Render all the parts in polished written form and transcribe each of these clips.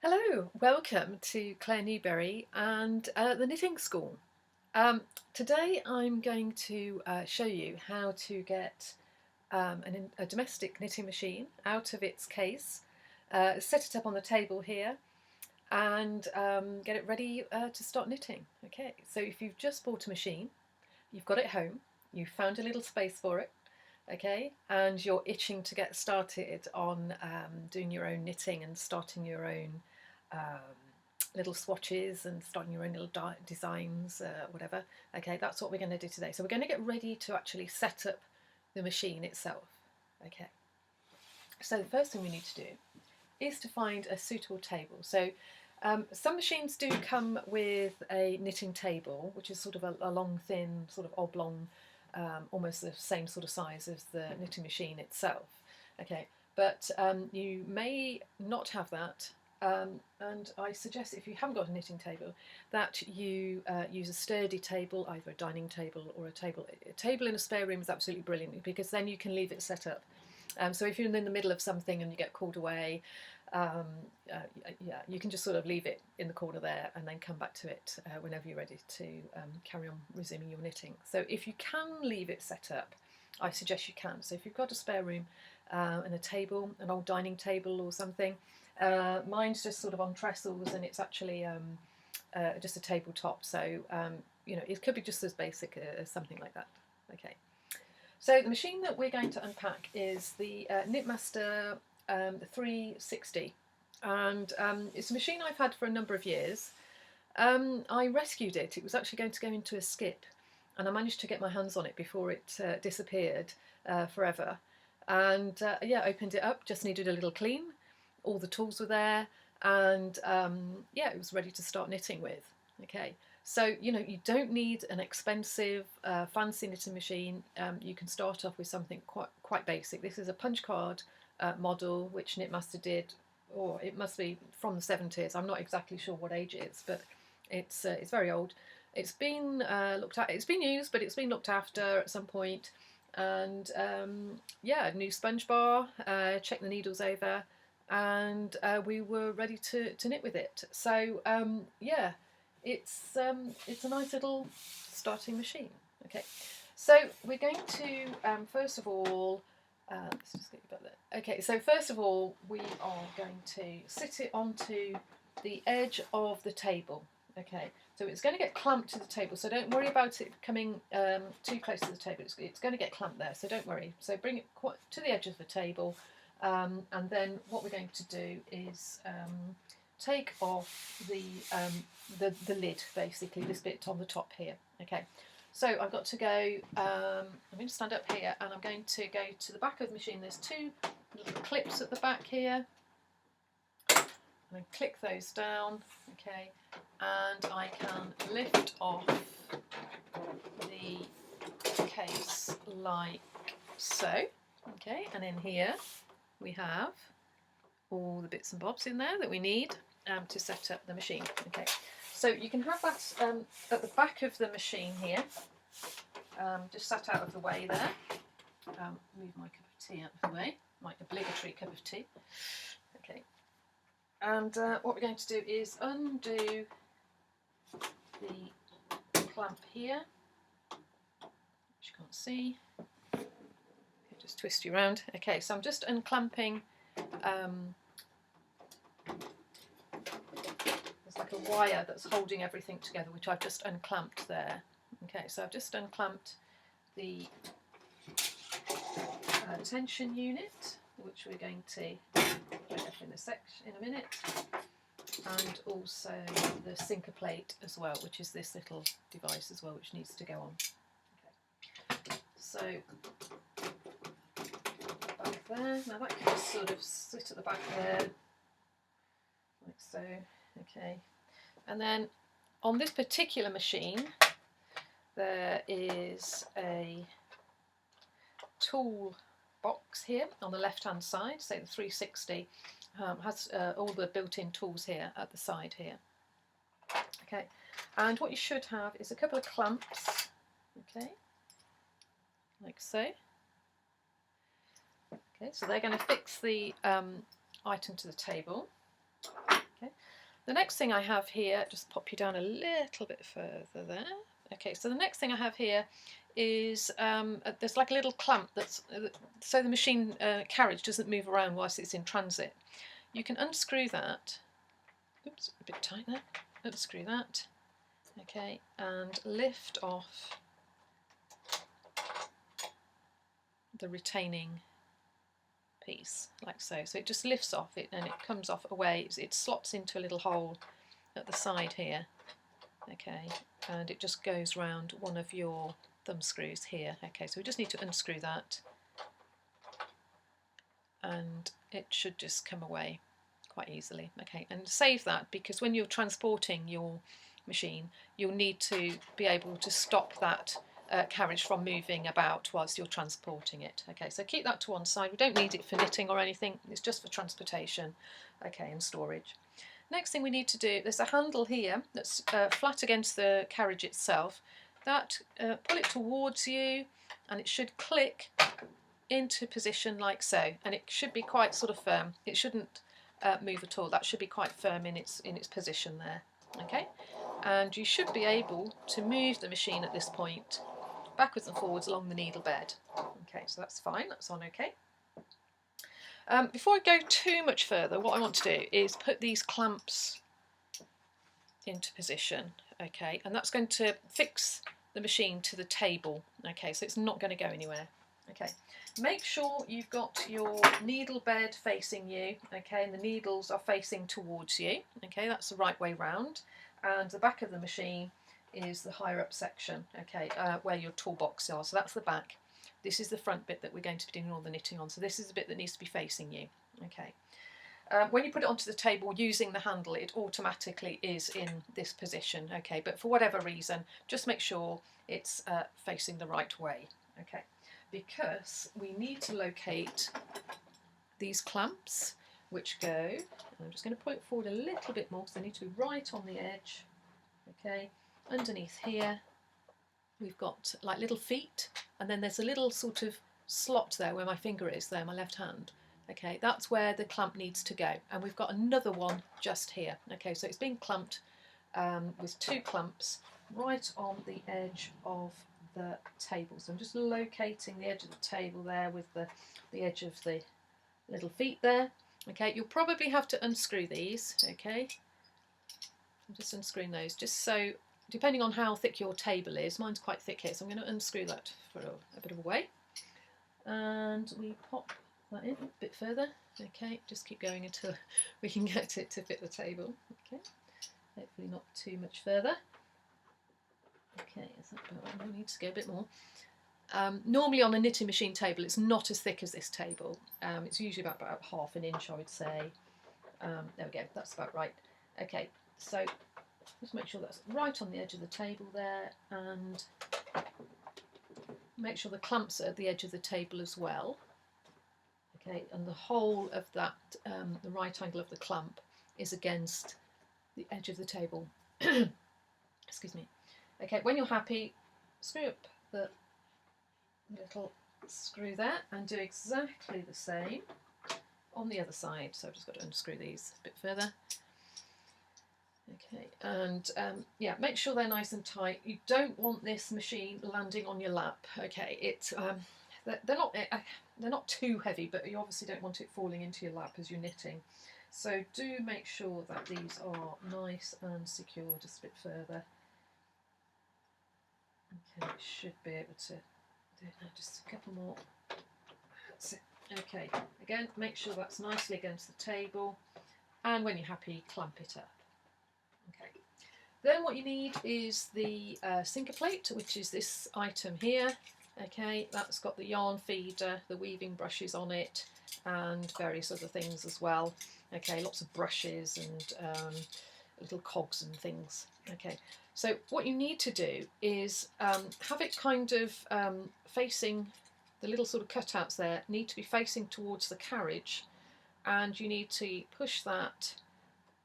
Hello, welcome to Claire Newberry and the Knitting School. Today I'm going to show you how to get a domestic knitting machine out of its case, set it up on the table here and get it ready to start knitting. Okay, so if you've just bought a machine, you've got it home, you've found a little space for it, okay, and you're itching to get started on doing your own knitting and starting your own um, little swatches and starting your own little designs, whatever. Okay, that's what we're going to do today. So we're going to get ready to actually set up the machine itself. Okay, so the first thing we need to do is to find a suitable table. So some machines do come with a knitting table, which is sort of a long, thin, sort of oblong, almost the same sort of size as the knitting machine itself. Okay, but you may not have that. And I suggest, if you haven't got a knitting table, that you use a sturdy table, either a dining table or a table. A table in a spare room is absolutely brilliant because then you can leave it set up. So if you're in the middle of something and you get called away, yeah, you can just sort of leave it in the corner there and then come back to it whenever you're ready to carry on resuming your knitting. So if you can leave it set up, I suggest you can. So if you've got a spare room and a table, an old dining table or something, mine's just sort of on trestles and it's actually just a tabletop. So you know, it could be just as basic as something like that. Okay. So the machine that we're going to unpack is the Knitmaster 360, and it's a machine I've had for a number of years. I rescued it. It was actually going to go into a skip, and I managed to get my hands on it before it disappeared forever. And yeah, opened it up, just needed a little clean. All the tools were there, and yeah, it was ready to start knitting with. Okay. So, you know, you don't need an expensive, fancy knitting machine. You can start off with something quite basic. This is a punch card model, which Knitmaster did, or it must be from the 70s. I'm not exactly sure what age it is, but it's very old. It's been looked at. It's been used, but it's been looked after at some point. And yeah, new sponge bar. Check the needles over, and we were ready to knit with it. So yeah. It's a nice little starting machine. Okay, so we're going to first of all, let's just get you back there. Okay, so first of all, we are going to sit it onto the edge of the table. Okay, so it's going to get clamped to the table, so don't worry about it coming too close to the table. It's going to get clamped there, so don't worry. So bring it quite to the edge of the table, and then what we're going to do is take off the lid, basically, this bit on the top here. Okay, so I've got to go, I'm going to stand up here and I'm going to go to the back of the machine. There's two little clips at the back here. I'm going to click those down, okay, and I can lift off the case like so. Okay, and in here we have all the bits and bobs in there that we need to set up the machine. Okay, so you can have that at the back of the machine here, just sat out of the way there. Move my cup of tea out of the way, my obligatory cup of tea. Okay, and what we're going to do is undo the clamp here, which you can't see. Okay, just twist you around. Okay, so I'm just unclamping. There's like a wire that's holding everything together, which I've just unclamped there. Okay, so I've just unclamped the tension unit, which we're going to put up in a minute, and also the sinker plate as well, which is this little device as well, which needs to go on. Okay. So back there. Now that can just sort of sit at the back there, like so. Okay, and then on this particular machine there is a tool box here on the left hand side. So the 360 has all the built-in tools here at the side here. Okay, and what you should have is a couple of clamps, okay, like so. Okay, so they're going to fix the item to the table. Okay. The next thing I have here, just pop you down a little bit further there. Okay, so the next thing I have here is there's like a little clamp that's so the machine carriage doesn't move around whilst it's in transit. You can unscrew that. Oops, a bit tight there. Unscrew that. Okay, and lift off the retaining piece like so. So it just lifts off it and it comes off away. It slots into a little hole at the side here. Okay, and it just goes round one of your thumb screws here. Okay, so we just need to unscrew that and it should just come away quite easily. Okay, and save that, because when you're transporting your machine you'll need to be able to stop that carriage from moving about whilst you're transporting it. Okay, so keep that to one side. We don't need it for knitting or anything, it's just for transportation, okay, and storage. Next thing we need to do, there's a handle here that's flat against the carriage itself. That pull it towards you and it should click into position like so, and it should be quite sort of firm. It shouldn't move at all. That should be quite firm in its position there. Okay, and you should be able to move the machine at this point backwards and forwards along the needle bed. Okay, so that's fine, that's on okay. Before I go too much further, what I want to do is put these clamps into position, okay, and that's going to fix the machine to the table, okay, so it's not going to go anywhere. Okay, make sure you've got your needle bed facing you, okay, and the needles are facing towards you, okay, that's the right way round, and the back of the machine is the higher up section, okay, where your toolbox are, so that's the back. This is the front bit that we're going to be doing all the knitting on, so this is the bit that needs to be facing you. Okay. When you put it onto the table using the handle, it automatically is in this position, okay, but for whatever reason, just make sure it's facing the right way, okay, because we need to locate these clamps, which go, and I'm just going to pull it forward a little bit more because they need to be right on the edge, okay, underneath here. We've got like little feet, and then there's a little sort of slot there where my finger is there, my left hand. Okay, that's where the clamp needs to go, and we've got another one just here. Okay, so it's being clamped with two clamps right on the edge of the table. So I'm just locating the edge of the table there with the edge of the little feet there. Okay, you'll probably have to unscrew these. Okay, I'm just unscrewing those just so, depending on how thick your table is, mine's quite thick here, so I'm going to unscrew that for a bit of a way. And we pop that in a bit further. Okay, just keep going until we can get it to fit the table. Okay, hopefully not too much further. Okay, is that about right? We need to go a bit more. Normally on a knitting machine table, it's not as thick as this table. It's usually about ½ an inch, I would say. There we go, that's about right. Okay, so just make sure that's right on the edge of the table there, and make sure the clamps are at the edge of the table as well. Okay, and the whole of that, the right angle of the clamp is against the edge of the table. Excuse me. Okay, when you're happy, screw up the little screw there and do exactly the same on the other side. So I've just got to unscrew these a bit further. Okay, and yeah, make sure they're nice and tight. You don't want this machine landing on your lap. Okay, it's they're not too heavy, but you obviously don't want it falling into your lap as you're knitting. So do make sure that these are nice and secure. Just a bit further. Okay, it should be able to do it now. Just a couple more. That's it. Okay, again, make sure that's nicely against the table, and when you're happy, clamp it up. Okay. Then what you need is the sinker plate, which is this item here. Okay, that's got the yarn feeder, the weaving brushes on it, and various other things as well. Okay, lots of brushes and little cogs and things. Okay, so what you need to do is have it kind of facing, the little sort of cutouts there need to be facing towards the carriage, and you need to push that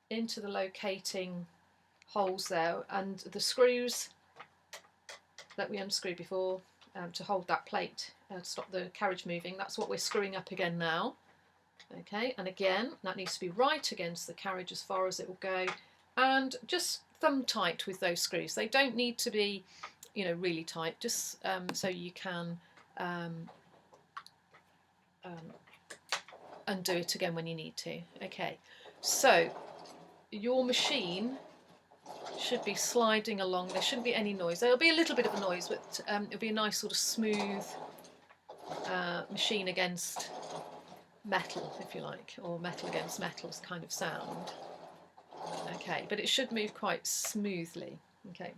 into the locating holes there, and the screws that we unscrewed before to hold that plate to stop the carriage moving, that's what we're screwing up again now. Okay, and again that needs to be right against the carriage as far as it will go, and just thumb tight with those screws. They don't need to be, you know, really tight, just so you can undo it again when you need to. Okay, so your machine should be sliding along. There shouldn't be any noise. There'll be a little bit of a noise, but it'll be a nice sort of smooth machine against metal, if you like, or metal against metals kind of sound. Okay, but it should move quite smoothly. Okay,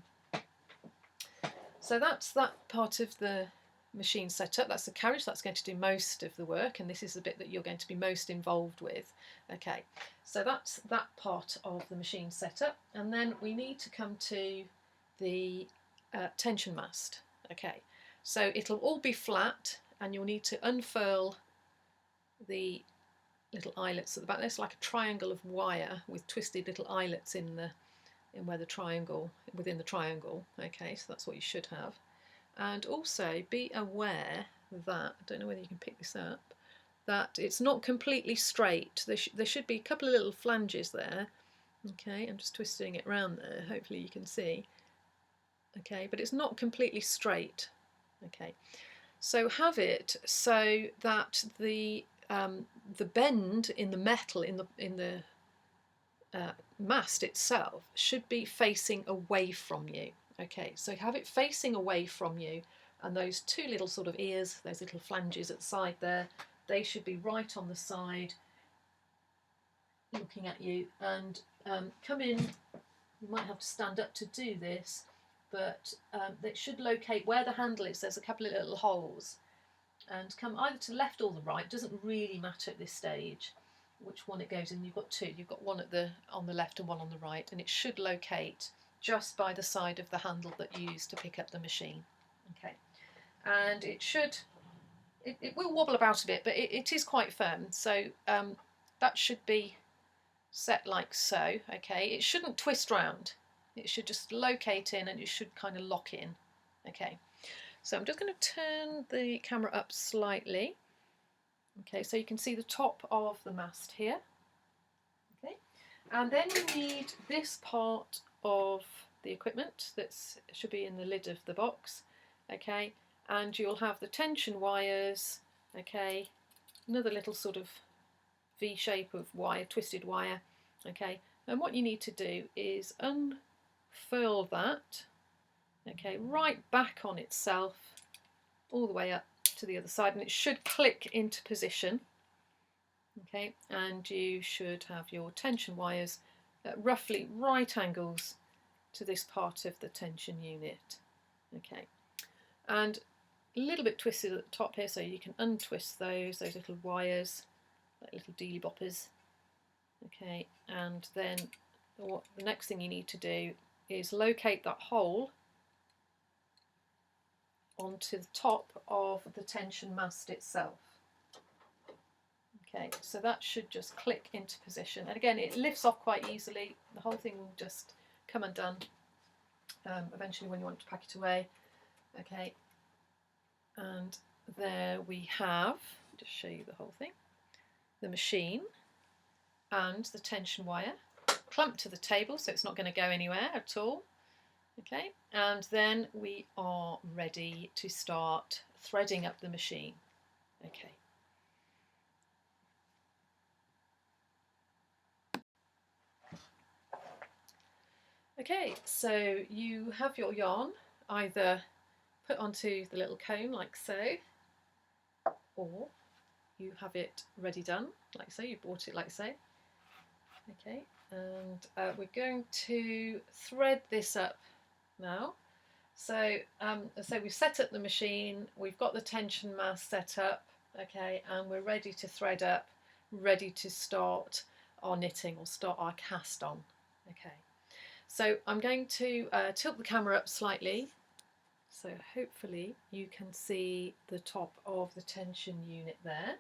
so that's that part of the machine setup. That's the carriage. That's going to do most of the work, and this is the bit that you're going to be most involved with. Okay, so that's that part of the machine setup, and then we need to come to the tension mast. Okay, so it'll all be flat, and you'll need to unfurl the little eyelets at the back. There's like a triangle of wire with twisted little eyelets in where the triangle, within the triangle. Okay, so that's what you should have. And also be aware that, I don't know whether you can pick this up, that it's not completely straight. There should be a couple of little flanges there. Okay, I'm just twisting it round there, hopefully you can see. Okay, but it's not completely straight. Okay, so have it so that the bend in the metal in the mast itself should be facing away from you. Okay, so have it facing away from you, and those two little sort of ears, those little flanges at the side there, they should be right on the side looking at you, and come in. You might have to stand up to do this, but it should locate where the handle is. There's a couple of little holes, and come either to the left or the right. Doesn't really matter at this stage which one it goes in. You've got two. You've got one on the left and one on the right, and it should locate just by the side of the handle that you use to pick up the machine. Okay, and it will wobble about a bit, but it is quite firm. So that should be set like so. Okay, it shouldn't twist round. It should just locate in, and it should kind of lock in. Okay, so I'm just going to turn the camera up slightly. Okay, so you can see the top of the mast here. Okay, and then you need this part of the equipment that should be in the lid of the box. Okay, and you'll have the tension wires. Okay, another little sort of V shape of wire, twisted wire. Okay, and what you need to do is unfurl that. Okay, right back on itself, all the way up to the other side, and it should click into position. Okay, and you should have your tension wires at roughly right angles to this part of the tension unit. Okay, and a little bit twisted at the top here, so you can untwist those little wires, like little dealy boppers. Okay, and then the next thing you need to do is locate that hole onto the top of the tension mast itself. Okay, so that should just click into position, and again it lifts off quite easily. The whole thing will just come undone eventually when you want to pack it away. Okay, and there we have, just show you the whole thing, the machine and the tension wire clamped to the table, so it's not going to go anywhere at all. Okay, and then we are ready to start threading up the machine. Okay. Okay, so you have your yarn either put onto the little cone like so, or you have it ready done like so, you bought it like so. Okay, and we're going to thread this up now. So we've set up the machine, we've got the tension mast set up, okay, and we're ready to thread up, ready to start our knitting or start our cast on. Okay, so I'm going to tilt the camera up slightly, so hopefully you can see the top of the tension unit there.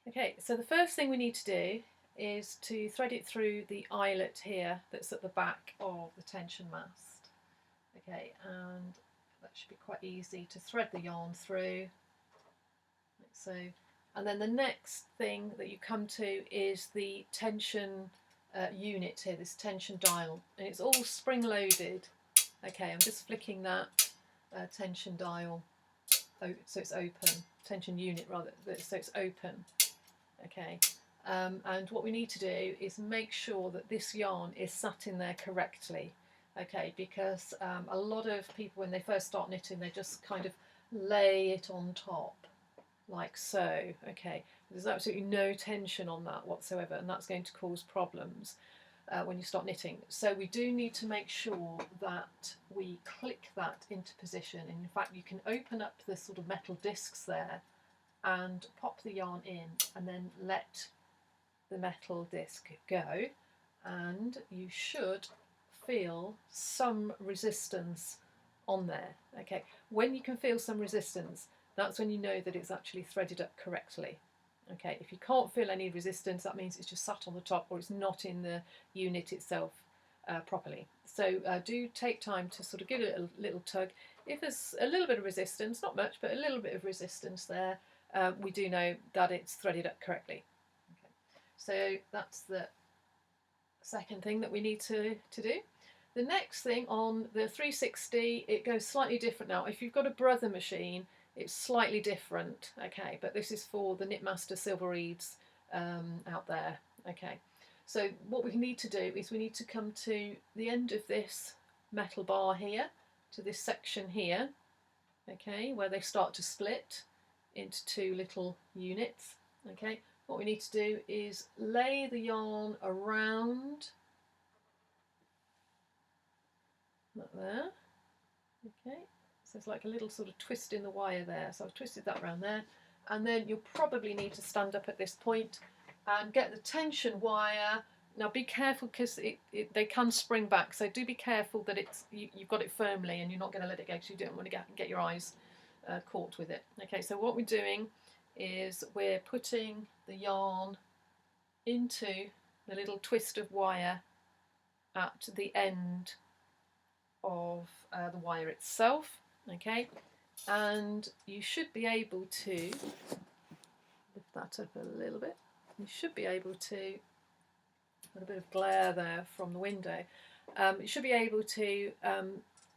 Okay, so the first thing we need to do is to thread it through the eyelet here that's at the back of the tension mast. Okay, and that should be quite easy to thread the yarn through, like so, And then the next thing that you come to is the tension unit here, this tension dial, and it's all spring loaded. Okay, I'm just flicking that tension dial so it's open, tension unit rather, so it's open. Okay, and what we need to do is make sure that this yarn is sat in there correctly. Okay, because a lot of people when they first start knitting, they just kind of lay it on top like so. Okay, there's absolutely no tension on that whatsoever, and that's going to cause problems when you start knitting. So we do need to make sure that we click that into position, and in fact you can open up the sort of metal discs there and pop the yarn in and then let the metal disc go, and you should feel some resistance on there. Okay, when you can feel some resistance, that's when you know that it's actually threaded up correctly. Okay, if you can't feel any resistance, that means it's just sat on the top or it's not in the unit itself properly. So do take time to sort of give it a little tug. If there's a little bit of resistance, not much, but a little bit of resistance there, we do know that it's threaded up correctly. Okay. So that's the second thing that we need to do. The next thing on the 360, it goes slightly different now. If you've got a brother machine, it's slightly different, okay, but this is for the Knitmaster Silver Reeds out there, okay. So what we need to do is we need to come to the end of this metal bar here, to this section here, okay, where they start to split into two little units, okay. What we need to do is lay the yarn around like there, okay. So it's like a little sort of twist in the wire there. So I've twisted that around there. And then you'll probably need to stand up at this point and get the tension wire. Now be careful because they can spring back. So do be careful that you've got it firmly and you're not going to let it go because you don't want to get your eyes caught with it. Okay, so what we're doing is we're putting the yarn into the little twist of wire at the end of the wire itself. Okay, and you should be able to lift that up a little bit. You should be able to, got a bit of glare there from the window, you should be able to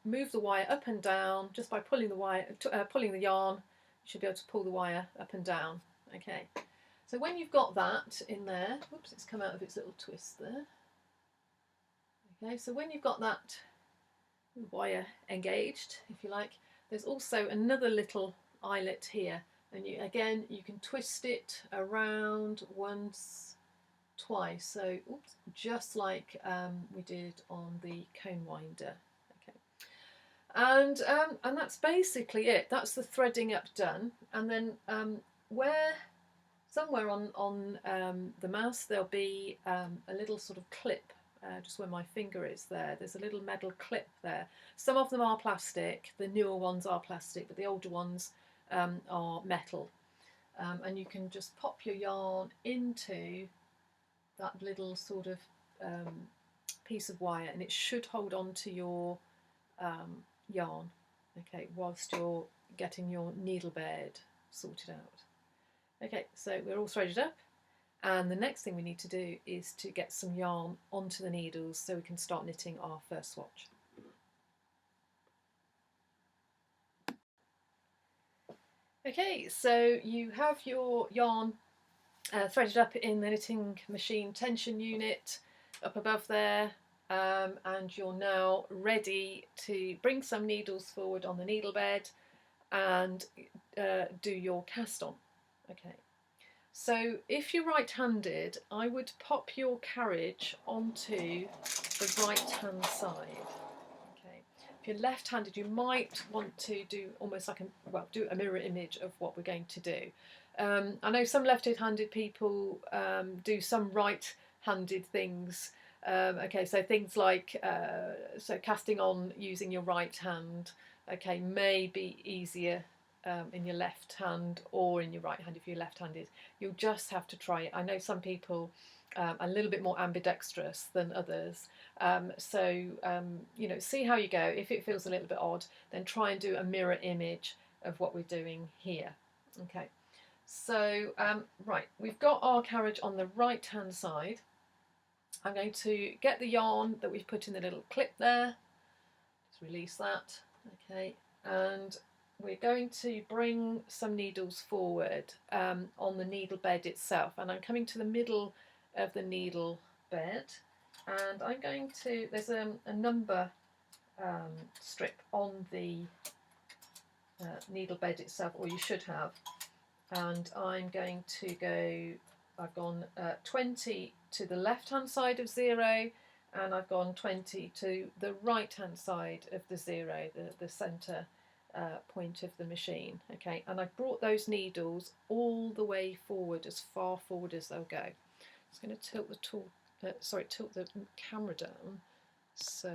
move the wire up and down just by pulling the wire, pulling the yarn. You should be able to pull the wire up and down. Okay, so when you've got that in there, whoops, it's come out of its little twist there. Okay, so when you've got that wire engaged, if you like, there's also another little eyelet here, and you can twist it around once, twice, so oops, just like we did on the cone winder. Okay, and that's basically it. That's the threading up done, and then somewhere on the mouse there'll be a little sort of clip. Just where my finger is there's a little metal clip there. Some of them are plastic, the newer ones are plastic, but the older ones are metal. And you can just pop your yarn into that little sort of piece of wire, and it should hold on to your yarn, okay, whilst you're getting your needle bed sorted out. Okay, so we're all threaded up. And the next thing we need to do is to get some yarn onto the needles so we can start knitting our first swatch. Okay, so you have your yarn threaded up in the knitting machine tension unit up above there, and you're now ready to bring some needles forward on the needle bed and do your cast on. Okay. So if you're right-handed, I would pop your carriage onto the right-hand side. Okay. If you're left-handed, you might want to do almost like do a mirror image of what we're going to do. I know some left-handed people do some right-handed things. Okay, so things like casting on using your right hand. Okay, may be easier in your left hand or in your right hand if you're left-handed. You'll just have to try it. I know some people are a little bit more ambidextrous than others, you know, see how you go. If it feels a little bit odd, then try and do a mirror image of what we're doing here. Okay, So right, we've got our carriage on the right hand side. I'm going to get the yarn that we've put in the little clip there. Just release that, okay, and we're going to bring some needles forward on the needle bed itself, and I'm coming to the middle of the needle bed, and I'm going to, there's a number strip on the needle bed itself, or you should have, and I'm going to go, I've gone 20 to the left hand side of 0, and I've gone 20 to the right hand side of the 0, the centre point of the machine. Okay, and I've brought those needles all the way forward, as far forward as they'll go. I'm just going to tilt the tilt the camera down so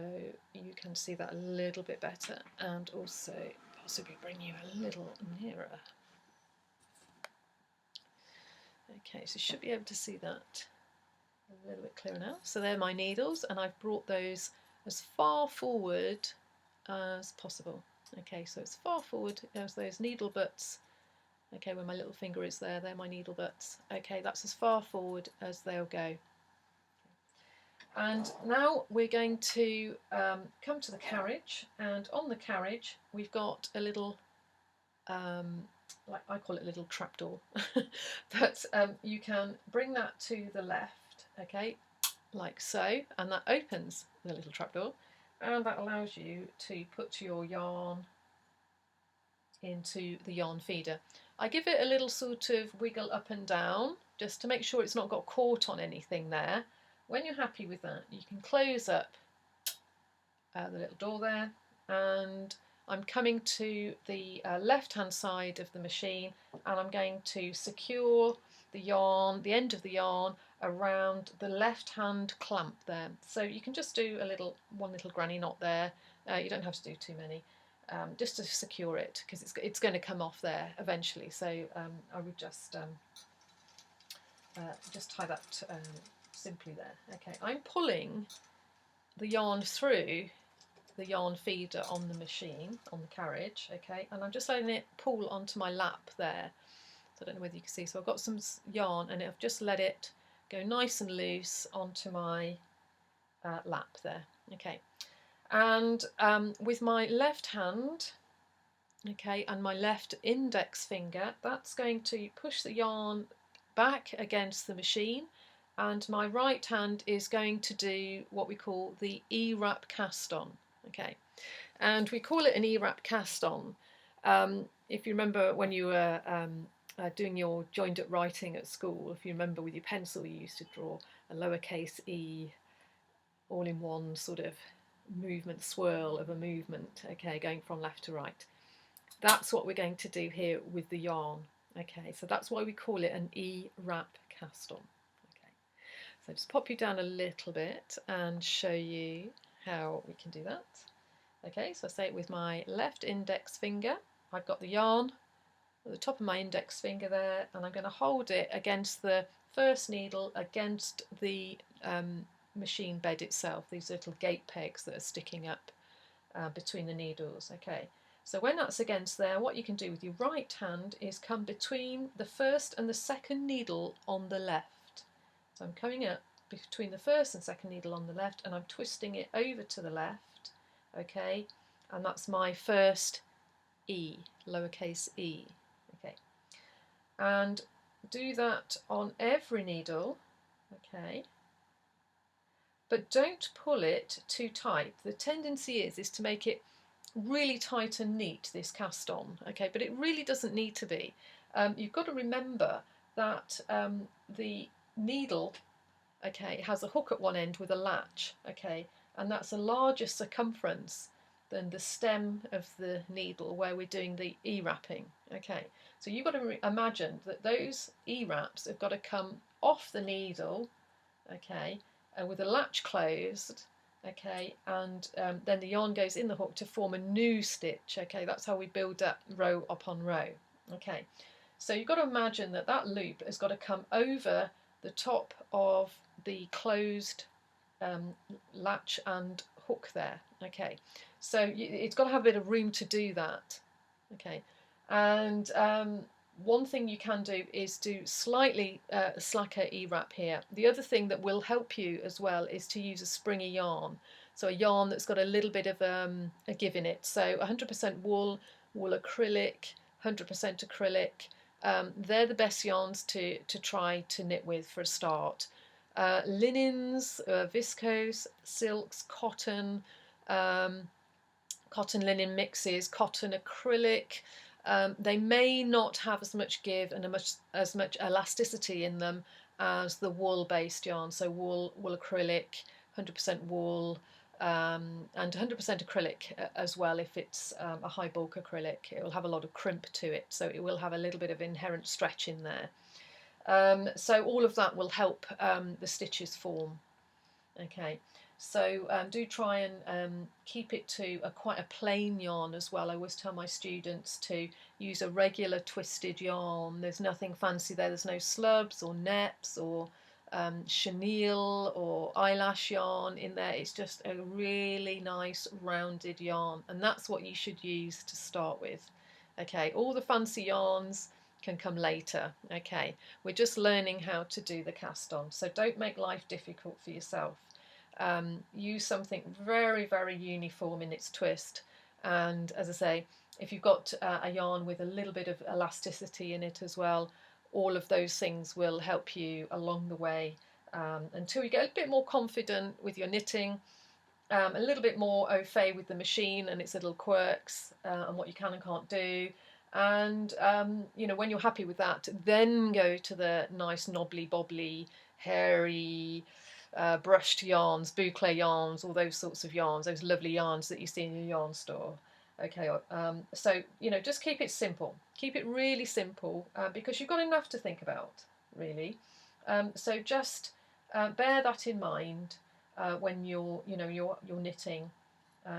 you can see that a little bit better, and also possibly bring you a little nearer. Okay, so you should be able to see that a little bit clearer now. So they're my needles, and I've brought those as far forward as possible. Okay, so as far forward as those needle butts. Okay, where my little finger is there, they're my needle butts. Okay, that's as far forward as they'll go. And now we're going to come to the carriage, and on the carriage we've got a little like I call it a little trapdoor, but you can bring that to the left, okay, like so, and that opens the little trapdoor, and that allows you to put your yarn into the yarn feeder. I give it a little sort of wiggle up and down just to make sure it's not got caught on anything there. When you're happy with that, you can close up the little door there, and I'm coming to the left hand side of the machine, and I'm going to secure the yarn, the end of the yarn, around the left hand clamp there. So you can just do one little granny knot there. You don't have to do too many, just to secure it, because it's going to come off there eventually. So I would just tie that simply there. Okay, I'm pulling the yarn through the yarn feeder on the machine, on the carriage, okay, and I'm just letting it pull onto my lap there. So I don't know whether you can see, so I've got some yarn and I've just let it go nice and loose onto my lap there, okay. And with my left hand, okay, and my left index finger, that's going to push the yarn back against the machine, and my right hand is going to do what we call the E-wrap cast on. Okay, and we call it an E-wrap cast on. If you remember when you were doing your joined-up writing at school, if you remember with your pencil you used to draw a lowercase e all in one sort of movement, swirl of a movement, okay, going from left to right. That's what we're going to do here with the yarn. Okay, so that's why we call it an E-wrap cast on. Okay, so just pop you down a little bit and show you how we can do that. Okay, so I say it with my left index finger. I've got the yarn at the top of my index finger there, and I'm going to hold it against the first needle, against the machine bed itself, these little gate pegs that are sticking up between the needles. Okay, so when that's against there, what you can do with your right hand is come between the first and the second needle on the left. So I'm coming up between the first and second needle on the left, and I'm twisting it over to the left, okay, and that's my first E, lowercase e, okay, and do that on every needle, okay, but don't pull it too tight. The tendency is to make it really tight and neat, this cast on, okay, but it really doesn't need to be. You've got to remember that the needle, okay, has a hook at one end with a latch, okay, and that's a larger circumference than the stem of the needle where we're doing the E-wrapping, okay. So you've got to imagine that those E-wraps have got to come off the needle, okay, with the latch closed, okay, and then the yarn goes in the hook to form a new stitch, okay. That's how we build up row upon row, okay. So you've got to imagine that that loop has got to come over the top of the closed latch and hook there, okay. So it's got to have a bit of room to do that, okay. And one thing you can do is do slightly slacker E-wrap here. The other thing that will help you as well is to use a springy yarn. So a yarn that's got a little bit of a give in it. So 100% wool, wool acrylic, 100% acrylic. They're the best yarns to try to knit with for a start. Linens, viscose, silks, cotton, cotton linen mixes, cotton acrylic. They may not have as much give and as much elasticity in them as the wool-based yarn. So wool acrylic, 100% wool, and 100% acrylic as well. If it's a high bulk acrylic, it will have a lot of crimp to it, so it will have a little bit of inherent stretch in there. So all of that will help the stitches form. Okay, so do try and keep it to quite a plain yarn as well. I always tell my students to use a regular twisted yarn. There's nothing fancy there. There's no slubs or neps or chenille or eyelash yarn in there. It's just a really nice rounded yarn, and that's what you should use to start with. Okay, all the fancy yarns can come later. Okay, we're just learning how to do the cast on, so don't make life difficult for yourself. Use something very, very uniform in its twist, and as I say, if you've got a yarn with a little bit of elasticity in it as well, all of those things will help you along the way until you get a bit more confident with your knitting, a little bit more au fait with the machine and its little quirks and what you can and can't do. And you know, when you're happy with that, then go to the nice knobbly bobbly hairy brushed yarns, boucle yarns, all those sorts of yarns, those lovely yarns that you see in your yarn store. Okay, so you know, just keep it simple, keep it really simple, because you've got enough to think about, really. So just bear that in mind when you're knitting.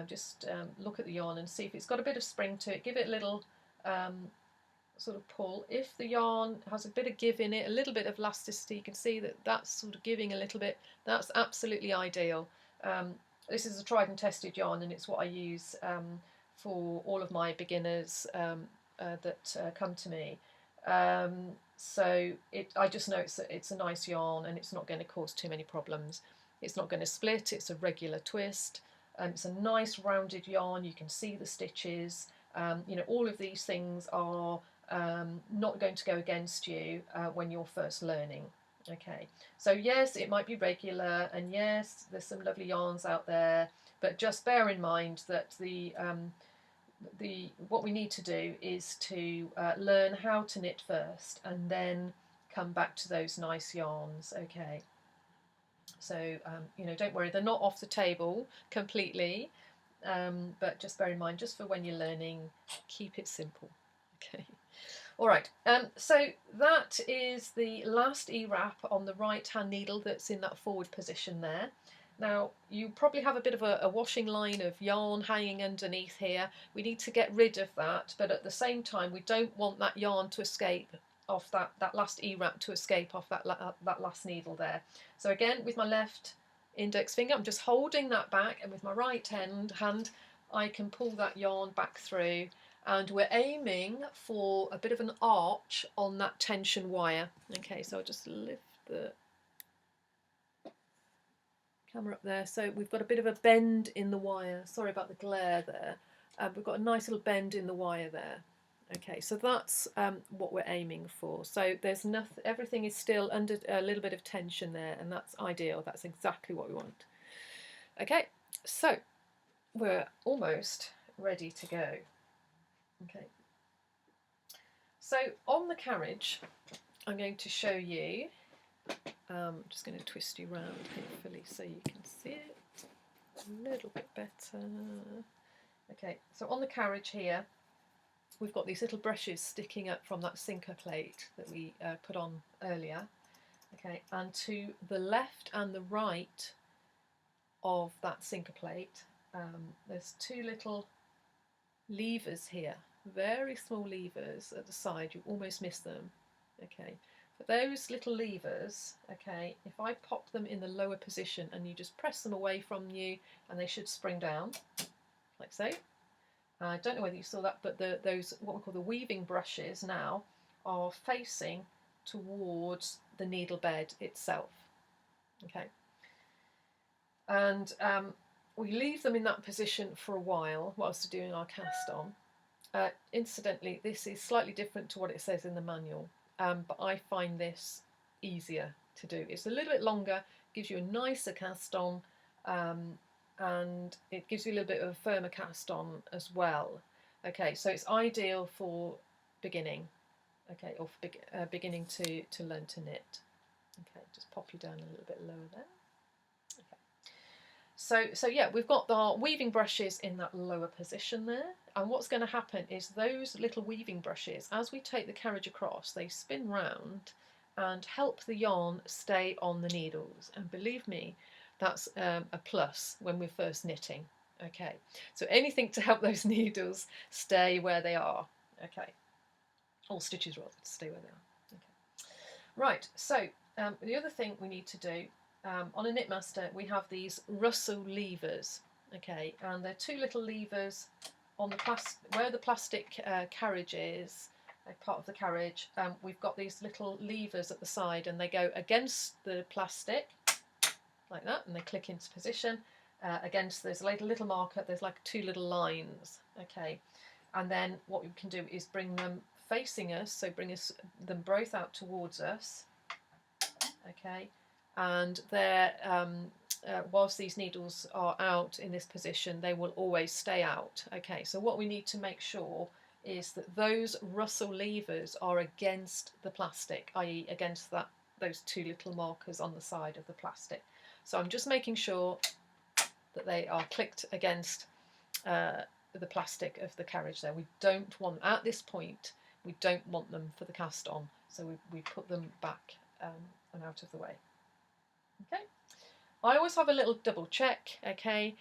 Just look at the yarn and see if it's got a bit of spring to it. Give it a little sort of pull. If the yarn has a bit of give in it, a little bit of elasticity, you can see that that's sort of giving a little bit. That's absolutely ideal. This is a tried and tested yarn, and it's what I use for all of my beginners that come to me. So I just know it's a nice yarn, and it's not going to cause too many problems. It's not going to split. It's a regular twist. It's a nice rounded yarn. You can see the stitches. You know, all of these things are not going to go against you when you're first learning. Okay, so yes, it might be regular, and yes, there's some lovely yarns out there, but just bear in mind that what we need to do is to learn how to knit first, and then come back to those nice yarns. Okay, so you know, don't worry, they're not off the table completely, but just bear in mind, just for when you're learning, keep it simple. Okay. All right, so that is the last E-wrap on the right hand needle that's in that forward position there. Now you probably have a bit of a washing line of yarn hanging underneath here. We need to get rid of that, but at the same time we don't want that yarn to escape off that last E-wrap, to escape off that last needle there. So again, with my left index finger, I'm just holding that back, and with my right hand I can pull that yarn back through, and we're aiming for a bit of an arch on that tension wire. Okay, so I'll just lift the camera up there. So we've got a bit of a bend in the wire. Sorry about the glare there. We've got a nice little bend in the wire there. Okay, so that's what we're aiming for. So there's nothing, everything is still under a little bit of tension there, and that's ideal. That's exactly what we want. Okay, so we're almost ready to go. Okay, so on the carriage, I'm going to show you, I'm just going to twist you around hopefully so you can see it a little bit better. Okay, so on the carriage here, we've got these little brushes sticking up from that sinker plate that we put on earlier. Okay, and to the left and the right of that sinker plate, there's two little levers here, very small levers at the side. You almost miss them. Okay, but those little levers, okay, if I pop them in the lower position and you just press them away from you, and they should spring down like so. I don't know whether you saw that, but those what we call the weaving brushes now are facing towards the needle bed itself. Okay, and we leave them in that position for a while whilst we're doing our cast on. Incidentally, this is slightly different to what it says in the manual, but I find this easier to do. It's a little bit longer, gives you a nicer cast on, and it gives you a little bit of a firmer cast on as well. Okay, so it's ideal for beginning, okay, or for beginning to learn to knit. Okay, just pop you down a little bit lower there. So yeah, we've got our weaving brushes in that lower position there, and what's going to happen is those little weaving brushes, as we take the carriage across, they spin round and help the yarn stay on the needles, and believe me, that's a plus when we're first knitting. Okay, so anything to help those needles stay where they are. Okay, all stitches rather, to stay where they are. Okay. Right, so the other thing we need to do, on a Knitmaster we have these Russell levers, okay, and they're two little levers on the where the plastic carriage is, part of the carriage. We've got these little levers at the side, and they go against the plastic like that, and they click into position. Against, there's like a little marker, there's like two little lines, okay, and then what we can do is bring them facing us, so bring them both out towards us, okay, and they're whilst these needles are out in this position, they will always stay out. Okay, so what we need to make sure is that those Russell levers are against the plastic, i.e. against those two little markers on the side of the plastic. So I'm just making sure that they are clicked against the plastic of the carriage there. We don't want, at this point, we don't want them for the cast on, so we put them back and out of the way. Okay, I always have a little double check. Okay,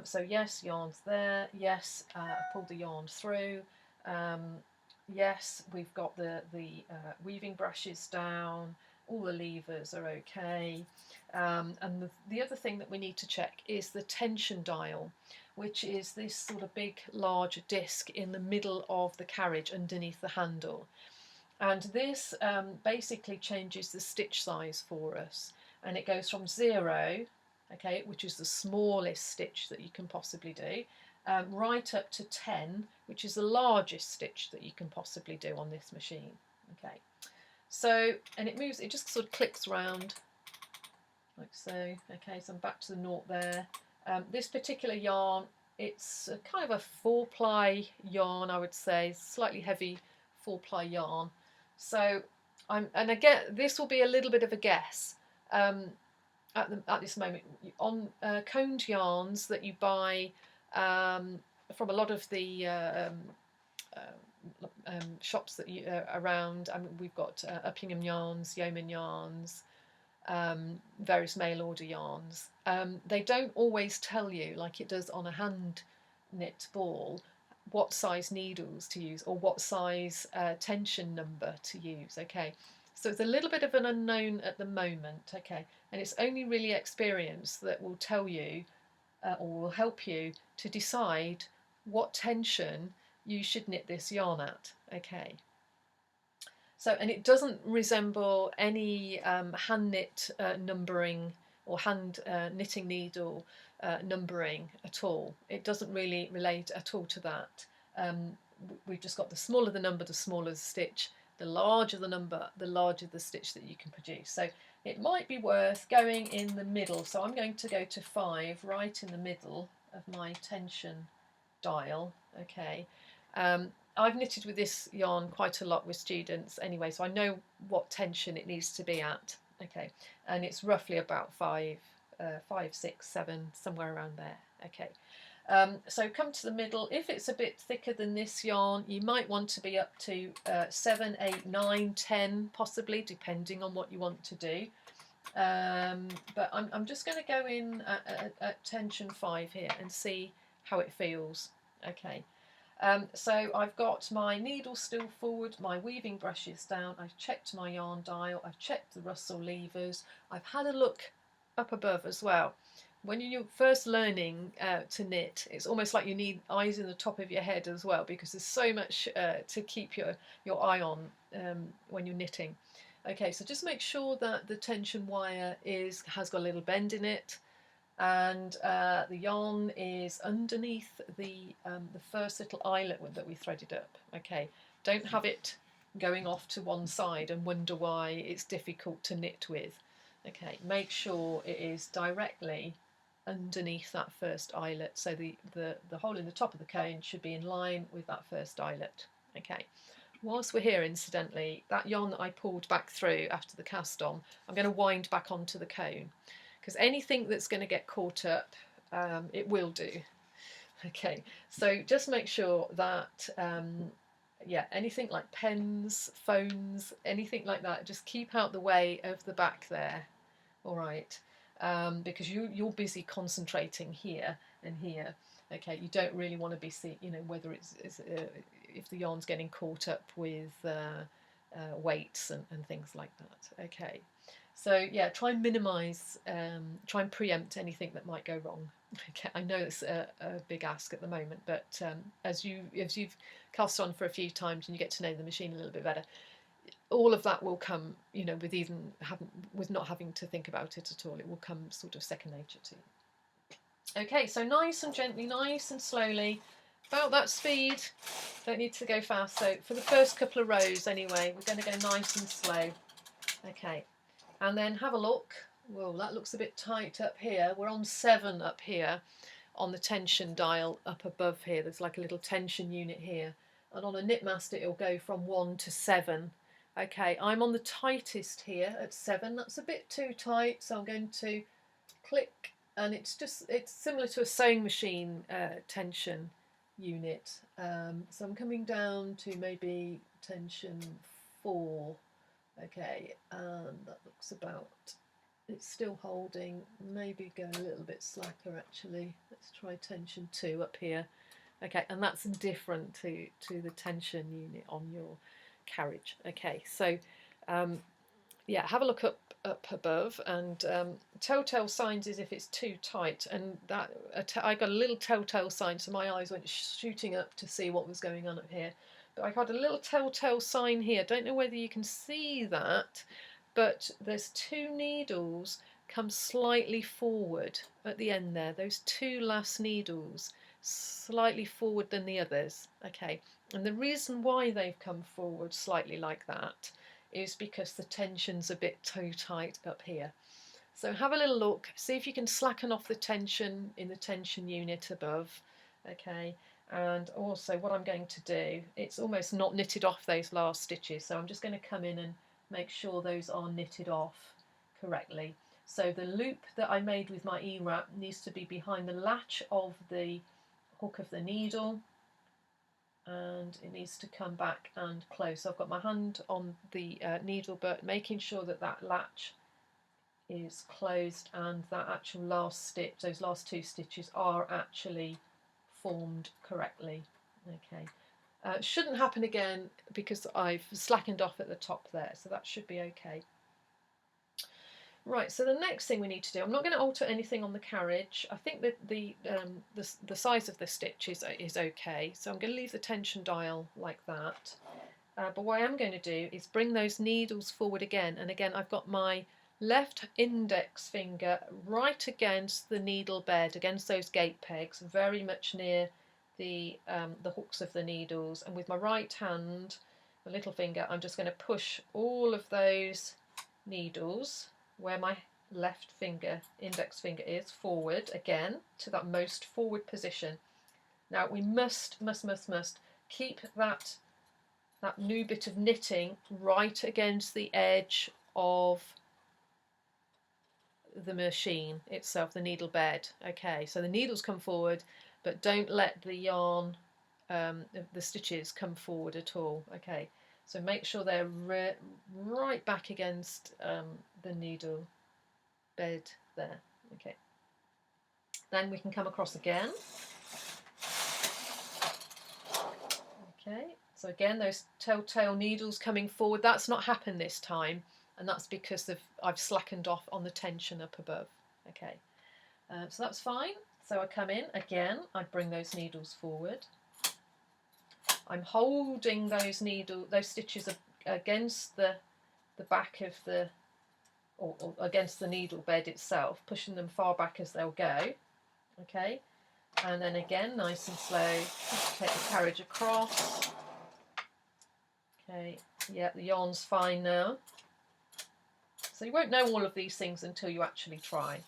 so yes, yarn's there, yes, pulled the yarn through, yes, we've got the weaving brushes down, all the levers are okay, and the other thing that we need to check is the tension dial, which is this sort of big large disc in the middle of the carriage underneath the handle, and this basically changes the stitch size for us, and it goes from 0, okay, which is the smallest stitch that you can possibly do, right up to 10, which is the largest stitch that you can possibly do on this machine. Okay, so, and it moves, it just sort of clicks round like so. Okay, so I'm back to the naught there. This particular yarn, it's a kind of a 4-ply yarn, I would say, slightly heavy 4-ply yarn. So and again, this will be a little bit of a guess at this moment. On coned yarns that you buy from a lot of the shops that you around, I mean, we've got Uppingham yarns, Yeoman yarns, various mail order yarns. They don't always tell you, like it does on a hand knit ball, what size needles to use or what size tension number to use. Okay, so it's a little bit of an unknown at the moment. Okay, and it's only really experience that will tell you or will help you to decide what tension you should knit this yarn at. Okay, so, and it doesn't resemble any hand knit numbering or hand knitting needle numbering at all. It doesn't really relate at all to that. We've just got the smaller the number, the smaller the stitch. The larger the number, the larger the stitch that you can produce. So it might be worth going in the middle. So I'm going to go to 5, right in the middle of my tension dial. Okay. I've knitted with this yarn quite a lot with students anyway, so I know what tension it needs to be at. Okay, and it's roughly about 5, 6, 7, somewhere around there. Okay, so come to the middle. If it's a bit thicker than this yarn, you might want to be up to 7, 8, 9, 10, possibly, depending on what you want to do. But I'm just going to go in at tension 5 here and see how it feels. Okay. So I've got my needle still forward, my weaving brushes down, I've checked my yarn dial, I've checked the Russell levers, I've had a look up above as well. when you're first learning to knit, it's almost like you need eyes in the top of your head as well, because there's so much to keep your eye on when you're knitting. Okay, so just make sure that the tension wire has got a little bend in it, and the yarn is underneath the first little eyelet that we threaded up. Okay, don't have it going off to one side and wonder why it's difficult to knit with. Okay, make sure it is directly underneath that first eyelet, so the hole in the top of the cone should be in line with that first eyelet. Okay, whilst we're here, incidentally, that yarn that I pulled back through after the cast on, I'm going to wind back onto the cone, because anything that's going to get caught up, it will do. Okay, so just make sure that yeah, anything like pens, phones, anything like that, just keep out the way of the back there. All right, because you're busy concentrating here and here. Okay, you don't really want to be seeing, you know, whether it's if the yarn's getting caught up with weights and things like that. Okay, so yeah, try and minimise, try and preempt anything that might go wrong. Okay, I know it's a big ask at the moment, but as you've cast on for a few times and you get to know the machine a little bit better, all of that will come, you know, with not having to think about it at all. It will come sort of second nature to you. Okay, so nice and gently, nice and slowly, about that speed. Don't need to go fast. So for the first couple of rows anyway, we're going to go nice and slow. Okay, and then have a look. Whoa, that looks a bit tight up here. We're on 7 up here on the tension dial up above here. There's like a little tension unit here. And on a Knitmaster, it'll go from 1 to 7. Okay, I'm on the tightest here at 7. That's a bit too tight, so I'm going to click, and it's similar to a sewing machine tension unit. So I'm coming down to maybe tension 4. Okay, and that looks about, it's still holding, maybe go a little bit slacker actually. Let's try tension 2 up here. Okay, and that's different to the tension unit on your carriage. Okay, so yeah, have a look up above, and telltale signs is if it's too tight, and that I got a little telltale sign, so my eyes went shooting up to see what was going on up here. But I got a little telltale sign here. Don't know whether you can see that, but there's 2 needles come slightly forward at the end there. Those 2 last needles slightly forward than the others. Okay, and the reason why they've come forward slightly like that is because the tension's a bit too tight up here. So have a little look, see if you can slacken off the tension in the tension unit above. Okay, and also what I'm going to do, it's almost not knitted off those last stitches, so I'm just going to come in and make sure those are knitted off correctly. So the loop that I made with my E-wrap needs to be behind the latch of the hook of the needle, and it needs to come back and close. So I've got my hand on the needle, but making sure that that latch is closed and that actual last stitch, those last 2 stitches are actually formed correctly. Okay, shouldn't happen again because I've slackened off at the top there, so that should be okay. Right, so the next thing we need to do, I'm not going to alter anything on the carriage. I think that the size of the stitch is okay, so I'm going to leave the tension dial like that. But what I am going to do is bring those needles forward again, and again I've got my left index finger right against the needle bed, against those gate pegs, very much near the hooks of the needles, and with my right hand, the little finger, I'm just going to push all of those needles where my left finger, index finger is, forward again to that most forward position. Now we must keep that new bit of knitting right against the edge of the machine itself, the needle bed. Okay, so the needles come forward, but don't let the yarn, the stitches come forward at all. Okay, so make sure they're right back against the needle bed there. Okay, then we can come across again. Okay, so again those telltale needles coming forward, that's not happened this time, and that's because I've slackened off on the tension up above. Okay, So that's fine. So I come in again, I bring those needles forward. I'm holding those stitches against the back of the, or against the needle bed itself, pushing them far back as they'll go. Okay, and then again, nice and slow, just take the carriage across. Okay, yeah, the yarn's fine now. So you won't know all of these things until you actually try.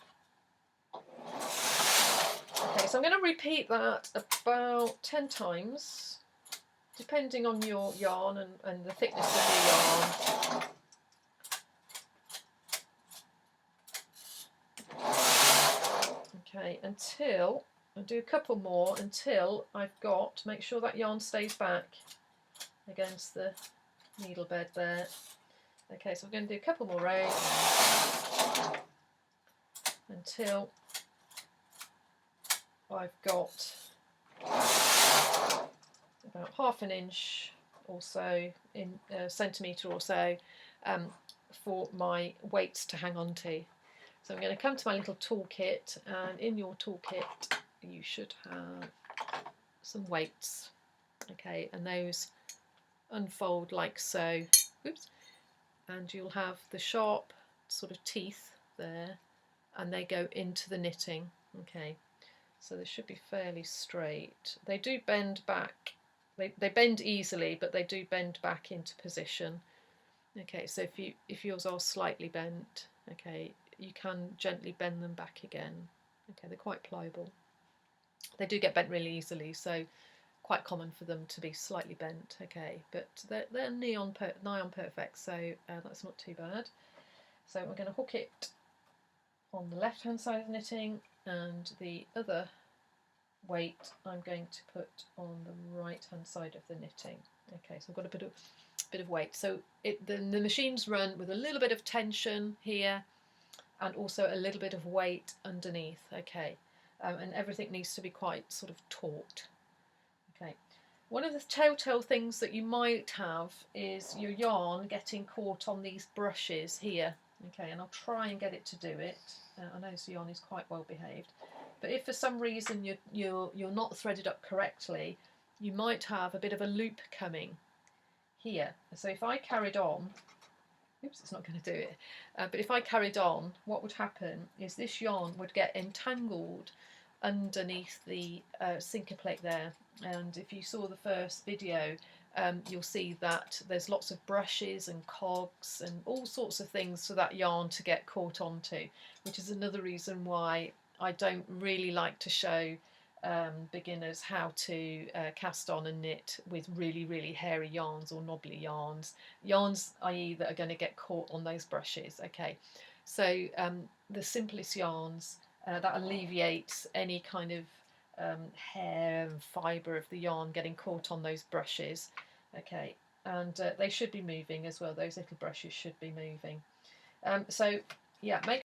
Okay, so I'm going to repeat that about 10 times, depending on your yarn and the thickness of your yarn. Okay, until, I'll do a couple more until I've got, make sure that yarn stays back against the needle bed there. Okay, so I'm going to do a couple more rows until I've got about half an inch or so, in a centimetre or so, for my weights to hang on to. So I'm going to come to my little toolkit, and in your toolkit you should have some weights. Okay, and those unfold like so. Oops. And you'll have the sharp sort of teeth there, and they go into the knitting. Okay, so they should be fairly straight. They do bend back. They bend easily, but they do bend back into position. Okay, so if yours are slightly bent, okay, you can gently bend them back again. Okay, they're quite pliable. They do get bent really easily, so quite common for them to be slightly bent. Okay, but they're nigh on perfect, so that's not too bad. So we're going to hook it on the left hand side of the knitting, and the other weight I'm going to put on the right hand side of the knitting. Okay, so I've got a bit of weight. So the machines run with a little bit of tension here, and also a little bit of weight underneath. Okay, and everything needs to be quite sort of taut. Okay, one of the telltale things that you might have is your yarn getting caught on these brushes here. Okay, and I'll try and get it to do it. I know this yarn is quite well behaved, but if for some reason you're not threaded up correctly, you might have a bit of a loop coming here. So if I carried on, oops, it's not going to do it, but if I carried on, what would happen is this yarn would get entangled underneath the sinker plate there. And if you saw the first video, you'll see that there's lots of brushes and cogs and all sorts of things for that yarn to get caught onto, which is another reason why I don't really like to show beginners how to cast on and knit with really hairy yarns or knobbly yarns, i.e. that are going to get caught on those brushes. Okay, so the simplest yarns that alleviates any kind of hair and fibre of the yarn getting caught on those brushes. Okay, and they should be moving as well. Those little brushes should be moving. So yeah, make